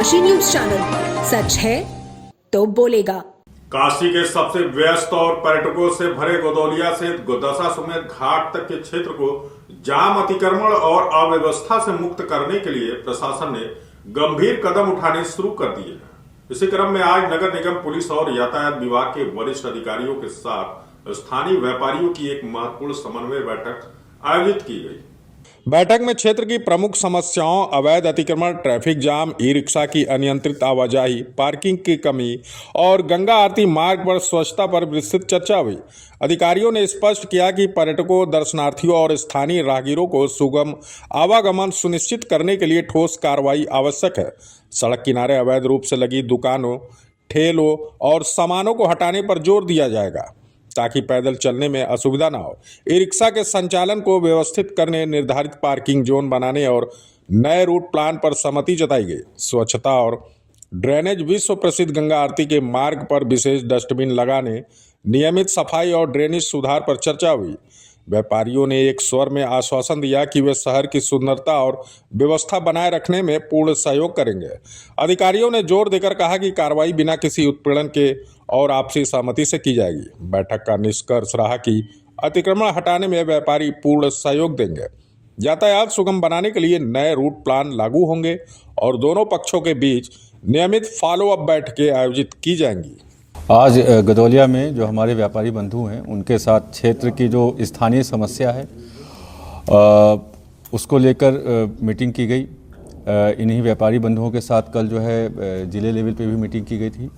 Kashi news channel, सच है तो बोलेगा। काशी के सबसे व्यस्त और पर्यटकों से भरे गोदौलिया से दशाश्वमेध घाट तक के क्षेत्र को जाम, अतिक्रमण और अव्यवस्था से मुक्त करने के लिए प्रशासन ने गंभीर कदम उठाने शुरू कर दिए हैं। इसी क्रम में आज नगर निगम, पुलिस और यातायात विभाग के वरिष्ठ अधिकारियों के साथ स्थानीय व्यापारियों की एक महत्वपूर्ण समन्वय बैठक आयोजित की गई। बैठक में क्षेत्र की प्रमुख समस्याओं, अवैध अतिक्रमण, ट्रैफिक जाम, ई रिक्शा की अनियंत्रित आवाजाही, पार्किंग की कमी और गंगा आरती मार्ग पर स्वच्छता पर विस्तृत चर्चा हुई। अधिकारियों ने स्पष्ट किया कि पर्यटकों, दर्शनार्थियों और स्थानीय राहगीरों को सुगम आवागमन सुनिश्चित करने के लिए ठोस कार्रवाई आवश्यक है। सड़क किनारे अवैध रूप से लगी दुकानों, ठेलों और सामानों को हटाने पर जोर दिया जाएगा ताकि पैदल चलने में असुविधा न हो। ई रिक्शा के संचालन को व्यवस्थित करने, निर्धारित पार्किंग जोन बनाने और नए रूट प्लान पर सहमति जताई गई। स्वच्छता और ड्रेनेज, विश्व प्रसिद्ध गंगा आरती के मार्ग पर विशेष डस्टबिन लगाने, नियमित सफाई और ड्रेनेज सुधार पर चर्चा हुई। व्यापारियों ने एक स्वर में आश्वासन दिया कि वे शहर की सुंदरता और व्यवस्था बनाए रखने में पूर्ण सहयोग करेंगे। अधिकारियों ने जोर देकर कहा कि कार्रवाई बिना किसी उत्पीड़न के और आपसी सहमति से की जाएगी। बैठक का निष्कर्ष रहा कि अतिक्रमण हटाने में व्यापारी पूर्ण सहयोग देंगे, यातायात सुगम बनाने के लिए नए रूट प्लान लागू होंगे और दोनों पक्षों के बीच नियमित फॉलोअप बैठकें आयोजित की जाएंगी। आज गदौलिया में जो हमारे व्यापारी बंधु हैं, उनके साथ क्षेत्र की जो स्थानीय समस्या है उसको लेकर मीटिंग की गई। इन्हीं व्यापारी बंधुओं के साथ कल जो है जिले लेवल पे भी मीटिंग की गई थी।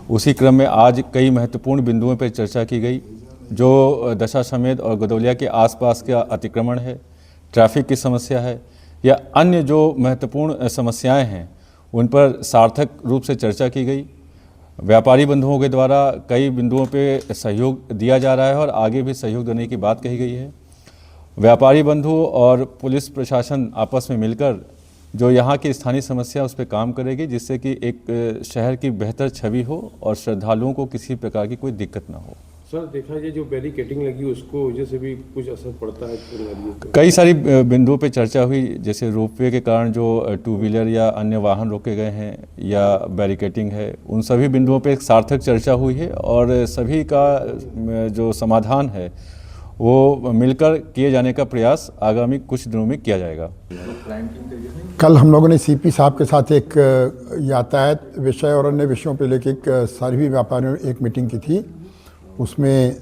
उसी क्रम में आज कई महत्वपूर्ण बिंदुओं पर चर्चा की गई। जो दशाश्वमेध और गदौलिया के आसपास का अतिक्रमण है, ट्रैफिक की समस्या है या अन्य जो महत्वपूर्ण समस्याएं हैं, उन पर सार्थक रूप से चर्चा की गई। व्यापारी बंधुओं के द्वारा कई बिंदुओं पे सहयोग दिया जा रहा है और आगे भी सहयोग देने की बात कही गई है। व्यापारी बंधु और पुलिस प्रशासन आपस में मिलकर जो यहाँ की स्थानीय समस्या उस पर काम करेगी, जिससे कि एक शहर की बेहतर छवि हो और श्रद्धालुओं को किसी प्रकार की कोई दिक्कत ना हो। सर, देखा जाए जो बैरिकेडिंग लगी उसको वजह से भी कुछ असर पड़ता है? कई सारी बिंदुओं पे चर्चा हुई, जैसे रोपवे के कारण जो टू व्हीलर या अन्य वाहन रोके गए हैं या बैरिकेडिंग है, उन सभी बिंदुओं पे एक सार्थक चर्चा हुई है और सभी का जो समाधान है वो मिलकर किए जाने का प्रयास आगामी कुछ दिनों में किया जाएगा। कल हम लोगों ने सीपी साहब के साथ एक यातायात विषय और अन्य विषयों पर लेकर एक सभी व्यापारियों ने एक मीटिंग की थी। उसमें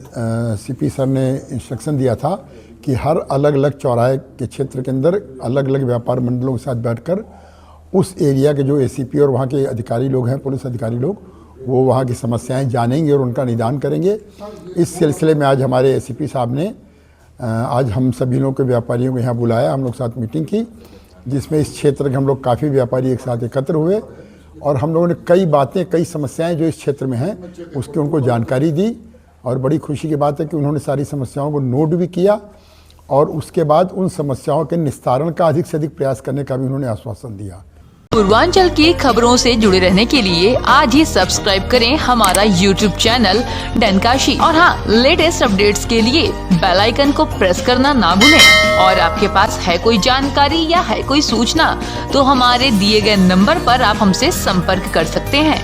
सीपी सर ने इंस्ट्रक्शन दिया था कि हर अलग अलग चौराहे के क्षेत्र के अंदर अलग अलग व्यापार मंडलों के साथ बैठकर उस एरिया के जो एसीपी और वहाँ के अधिकारी लोग हैं, पुलिस अधिकारी लोग, वो वहाँ की समस्याएं जानेंगे और उनका निदान करेंगे। इस सिलसिले में आज हमारे एसीपी साहब ने आज हम सभी लोग के व्यापारियों को यहाँ बुलाया, हम लोग साथ मीटिंग की, जिसमें इस क्षेत्र के हम लोग काफ़ी व्यापारी एक साथ एकत्र हुए और हम लोगों ने कई बातें, कई समस्याएँ जो इस क्षेत्र में हैं उसकी उनको जानकारी दी। और बड़ी खुशी की बात है कि उन्होंने सारी समस्याओं को नोट भी किया और उसके बाद उन समस्याओं के निस्तारण का अधिक से अधिक प्रयास करने का भी उन्होंने आश्वासन दिया। पूर्वांचल की खबरों से जुड़े रहने के लिए आज ही सब्सक्राइब करें हमारा YouTube चैनल डनकाशी और हाँ, लेटेस्ट अपडेट्स के लिए बेल आइकन को प्रेस करना ना भूलें। और आपके पास है कोई जानकारी या है कोई सूचना तो हमारे दिए गए नंबर पर आप हमसे संपर्क कर सकते हैं।